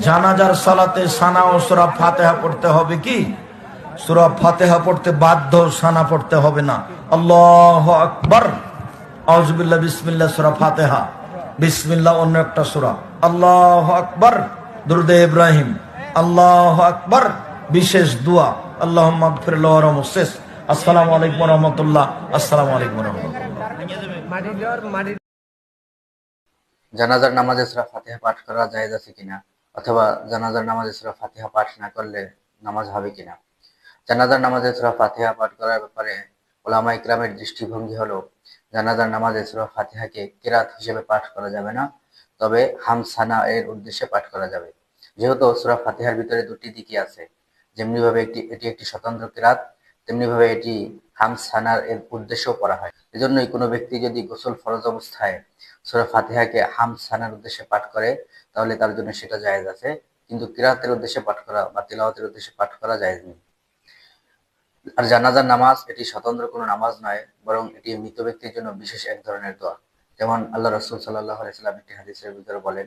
জানাজার সালাতে সানা ও সূরা ফাতিহা পড়তে হবে কি? সূরা ফাতিহা পড়তে বাধ্য, সানা পড়তে হবে না। আল্লাহু আকবার, আউযু বিল্লাহ, বিসমিল্লাহ, সূরা ফাতিহা, বিসমিল্লাহ অন্য একটা সূরা, আল্লাহু আকবার, দুরূদে ইব্রাহিম, আল্লাহু আকবার, বিশেষ দোয়া, আল্লাহুম্মা গফির লাহু ওয়ারহামহু শেষ। আসসালামু আলাইকুম ওয়া রাহমাতুল্লাহ। আসসালামু আলাইকুম ওয়া রাহমাতুল্লাহ। জানাজার নামাজে সূরা ফাতিহা পাঠ করা জায়েজ আছে কিনা, অথবা জানাজার নামাজে সূরা ফাতিহা পাঠ না করলে নামাজ হবে কিনা। জানাজার নামাজে সূরা ফাতিহা পাঠ করার ব্যাপারে উলামা ইকরামের দৃষ্টিভঙ্গি হলো, জানাজার নামাজে সূরা ফাতিহাকে কিরাত হিসেবে পাঠ করা যাবে না, তবে হামসানা এর উদ্দেশ্যে পাঠ করা যাবে। যেহেতু সূরা ফাতিহার ভিতরে দুটি দিকই আছে, যেমনিভাবে এটি একটি স্বতন্ত্র কিরাত, তেমনিভাবে এটি হামসানার এর উদ্দেশ্যেও পড়া হয়। এজন্যই কোনো ব্যক্তি যদি গোসল ফরজ অবস্থায় সূরা ফাতিহাকে হামসানার উদ্দেশ্যে পাঠ করে, তাহলে তার জন্য সেটা জায়েজ আছে, কিন্তু কিরাতের উদ্দেশ্যে পাঠ করা বা তিলাওয়াতের উদ্দেশ্যে পাঠ করা জায়েজ নেই। আর জানাজার নামাজ এটি স্বতন্ত্র কোনো নামাজ নয়, বরং এটি মৃত ব্যক্তির জন্য বিশেষ এক ধরনের দোয়া। যেমন আল্লাহ রাসূল সাল্লাল্লাহু আলাইহি ওয়াসাল্লাম একটি হাদিসের ভিতরে বলেন,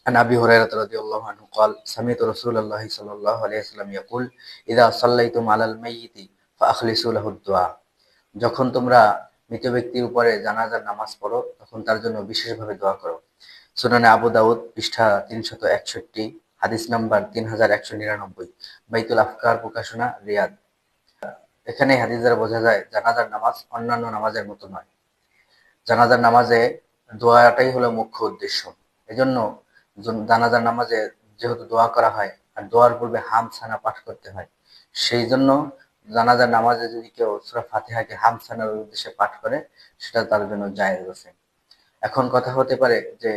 আন আবি হুরায়রা রাদিয়াল্লাহু আনহু قال سمعت رسول الله صلى الله عليه وسلم يقول اذا صليتم على الميت فاخلصوا له الدعاء। যখন তোমরা মৃত ব্যক্তির উপরে জানাজার নামাজ পড়ো, তখন তার জন্য বিশেষভাবে দোয়া করো। সুনানে আবু দাউদ পৃষ্ঠা 361, হাদিস নাম্বার 3199, বাইতুল আফকার প্রকাশনা, রিয়াদ। এখানে হাদিস দ্বারা বোঝা যায় জানাজার নামাজ অন্যান্য নামাজের মতো নয়। জানাজার নামাজে দোয়াটাই হলো মুখ্য উদ্দেশ্য। এজন্য জানাজার নামাজে যেহেতু দোয়া করা হয় আর দোয়ার পূর্বে হামসানা পাঠ করতে হয়, সেই জন্য জানাজার নামাজে যদি কেউ সূরা ফাতিহাকে হামসানার উদ্দেশ্যে পাঠ করে, সেটা তার জন্য জায়েজ আছে। এখন কথা হতে পারে যে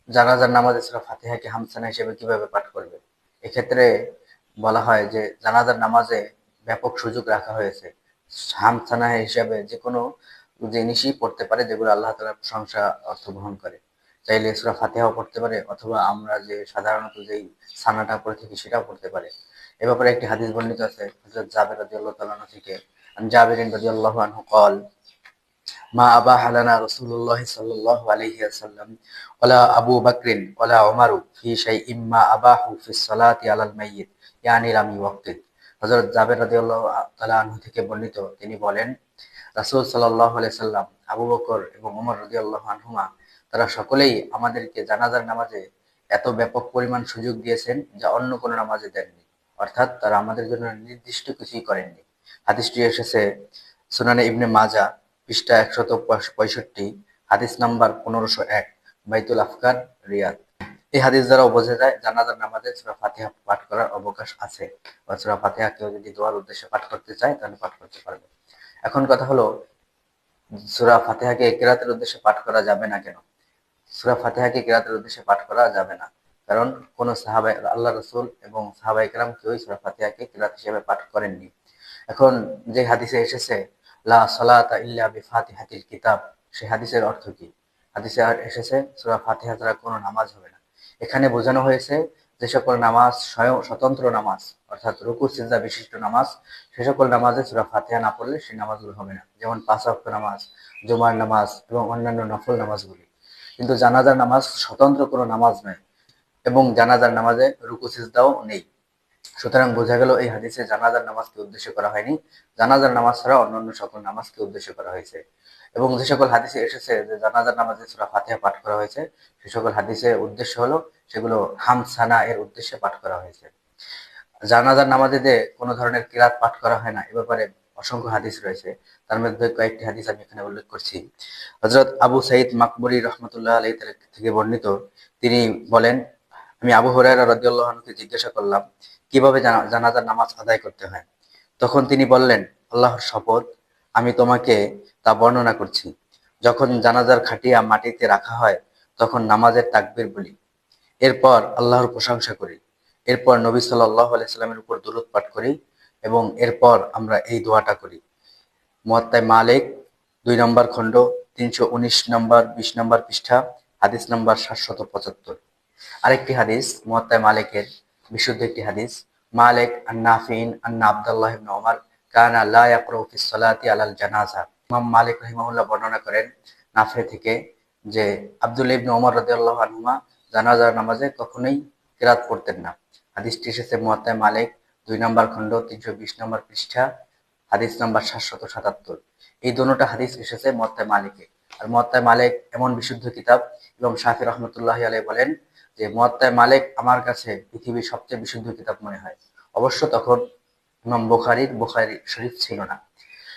জানাজার নামাজে সূরা ফাতিহাকে হামসানা হিসেবে কিভাবে পাঠ করবে। এক্ষেত্রে বলা হয় যে জানাজার নামাজে ব্যাপক সুযোগ রাখা হয়েছে। হামসানা হিসাবে যে কোনো জিনিসই পড়তে পারে যেগুলো আল্লাহ তাআলার প্রশংসা অর্থ বহন করে। চাইলে সূরা ফাতিহাও পড়তে পারে, অথবা আমরা যে সাধারণত যেই সানাটা পড়ে থাকি সেটাও পড়তে পারে। এ ব্যাপারে একটি হাদিস বর্ণিত আছে হযরত জাবের রাদিয়াল্লাহু তাআলা আনহু থেকে, আন জাবির রাদিয়াল্লাহু আনহু قال মা আবাহা লানা রাসূলুল্লাহ সাল্লাল্লাহু আলাইহি ওয়াসাল্লাম ওয়ালা আবু বকর ওয়ালা উমার ফি শাইইম মা আবাহু ফিস সালাতি আলাল মাইয়িত ইয়ানি লাম ইওয়াক্কিত। হযরত জাবের রাদিয়াল্লাহু তাআলা আনহু থেকে বর্ণিত, তিনি বলেন, রাসূল সাল্লাল্লাহু আলাইহি সাল্লাম, আবু বকর এবং ওমর রাদিয়াল্লাহু আনহুমা, তারা সকলেই আমাদেরকে জানাজার নামাজে এত ব্যাপক পরিমাণ সুযোগ দিয়েছেন যা অন্য কোনো নামাজে দেননি। অর্থাৎ তারা আমাদের জন্য নির্দিষ্ট কিছুই করেননি। হাদিসটি এসেছে সুনানে ইবনে মাজাহ পৃষ্ঠা 165, হাদিস নাম্বার 1501, বাইতুল আফকার, রিয়াদ। এই হাদিস দ্বারাও বোঝা যায় জানাজার নামাজে সূরা ফাতিহা পাঠ করার অবকাশ আছে, বা সূরা ফাতিহা কেউ যদি দোয়ার উদ্দেশ্যে পাঠ করতে চায় তাহলে পাঠ করতে পারবে। এখন কথা হলো, সূরা ফাতিহাকে কিরাতের উদ্দেশ্যে পাঠ করা যাবে না কেন? সূরা ফাতিহাকে কিরাতের উদ্দেশ্যে পাঠ করা যাবে না, কারণ কোন সাহাবা, আল্লাহ রাসূল এবং সাহাবায়ে কেরাম কেউই সূরা ফাতিহাকে কিরাত হিসেবে পাঠ করেননি। এখন যে হাদিসে এসেছে লা সালাতা ইল্লা বিফাতিহাতিল কিতাব, সেই হাদিসের অর্থ কি? হাদিসে এসেছে সূরা ফাতিহা ছাড়া কোনো নামাজ হবে না। এখানে বোঝানো হয়েছে যে সকল নামাজ স্বতন্ত্র নামাজ, অর্থাৎ রুকু সিজদা বিশিষ্ট নামাজ, সে সকল নামাজে সূরা ফাতিহা না পড়লে সেই নামাজগুলো হবে না, যেমন 5 ওয়াক্ত নামাজ, জুমার নামাজ এবং অন্যান্য নফল নামাজগুলি। কিন্তু জানাজার নামাজ স্বতন্ত্র কোনো নামাজ নয়, এবং জানাজার নামাজে রুকু সিজদাও নেই। সুতরাং বোঝা গেল এই হাদিসে জানাজার নামাজকে উদ্দেশ্য করা হয়নি, জানাজার নামাজ ছাড়া অন্যান্য সকল নামাজকে উদ্দেশ্য করা হয়েছে। এবং যে সকল হাদিসে এসেছে যে জানাজার নামাজে সূরা ফাতিহা পাঠ করা হয়েছে, সে সকল হাদিসের উদ্দেশ্য হলো সেগুলো হামসানা এর উদ্দেশ্যে পাঠ করা হয়েছে। জানাজার নামাজে যে কোনো ধরনের কিরাত পাঠ করা হয় না, এ ব্যাপারে অসংখ্য হাদিস রয়েছে। তার মধ্যে কয়েকটি হাদিস আমি এখানে উল্লেখ করছি। হযরত আবু সাঈদ মাকবুরী রাহমাতুল্লাহ আলাইহি থেকে বর্ণিত, তিনি বলেন, আমি আবু হুরায়রা রাদিয়াল্লাহু আনহুকে জিজ্ঞাসা করলাম কিভাবে জানাজার নামাজ আদায় করতে হয়। তখন তিনি বললেন, আল্লাহর শপথ, আমি তোমাকে তা বর্ণনা করছি। যখন জানাজার খাটিয়া মাটিতে রাখা হয়, তখন নামাজের তাকবীর বলি, এরপর আল্লাহর প্রশংসা করি, এরপর নবী সাল্লাল্লাহু আলাইহি সাল্লামের উপর দুরূদ পাঠ করি, এবং এরপর আমরা এই দোয়াটা করি। মুয়াত্তা মালিক 2 নম্বর খণ্ড 319 নম্বর 20 নম্বর পৃষ্ঠা, হাদিস নাম্বার 775। আরেকটি হাদিস মুয়াত্তা মালিকের বিশুদ্ধ একটি হাদিস, মালিক আন নাফিন আন্না আব্দুল্লাহ ইবনে ওমর কানা লা ইয়াকরাউ ফিস সালাতি আলাল জানাজা। ইমাম মালিক রাহিমাহুল্লাহ বর্ণনা করেন নাফি থেকে যে আব্দুল্লাহ ইবনে ওমর রাদিয়াল্লাহু আনহুমা জানাজার নামাজে কখনোই কেরাত পড়তেন না। হাদিসটি এসেছে মুয়াত্তা মালিক 2 নম্বর খণ্ড 320 নম্বর পৃষ্ঠা, হাদিস নাম্বার 777। এই দোনোটা হাদিস এসেছে মুয়াত্তা মালিকে। আর মুয়াত্তা মালিক এমন বিশুদ্ধ কিতাব, ইমাম শাফি রহমতুল্লাহি আলাইহি বলেন যে মুয়াত্তা মালিক আমার কাছে পৃথিবীর সবচেয়ে বিশুদ্ধ কিতাব মনে হয়। অবশ্য তখন ইমাম বুখারী শরীফ ছিল না।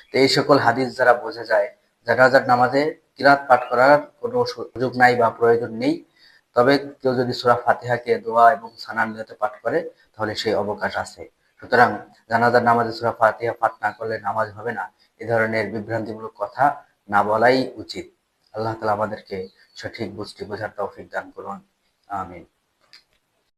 তো এই সকল হাদিস দ্বারা বোঝা যায় জানাজার নামাজে কিরাত পাঠ করার কোনো সুযোগ নাই বা প্রয়োজন নেই। তবে কেউ যদি সূরা ফাতিহাকে দোয়া এবং সানার নিয়তে পাঠ করে তাহলে সেই অবকাশ আছে। সুতরাং জানাজার নামাজে সূরা ফাতিহা পাঠ না করলে নামাজ হবে না, এ ধরনের বিভ্রান্তিমূলক কথা না বলাই উচিত। আল্লাহ তাআলা আমাদেরকে সঠিক বুঝটি বোঝার তৌফিক দান করুন। আমিন।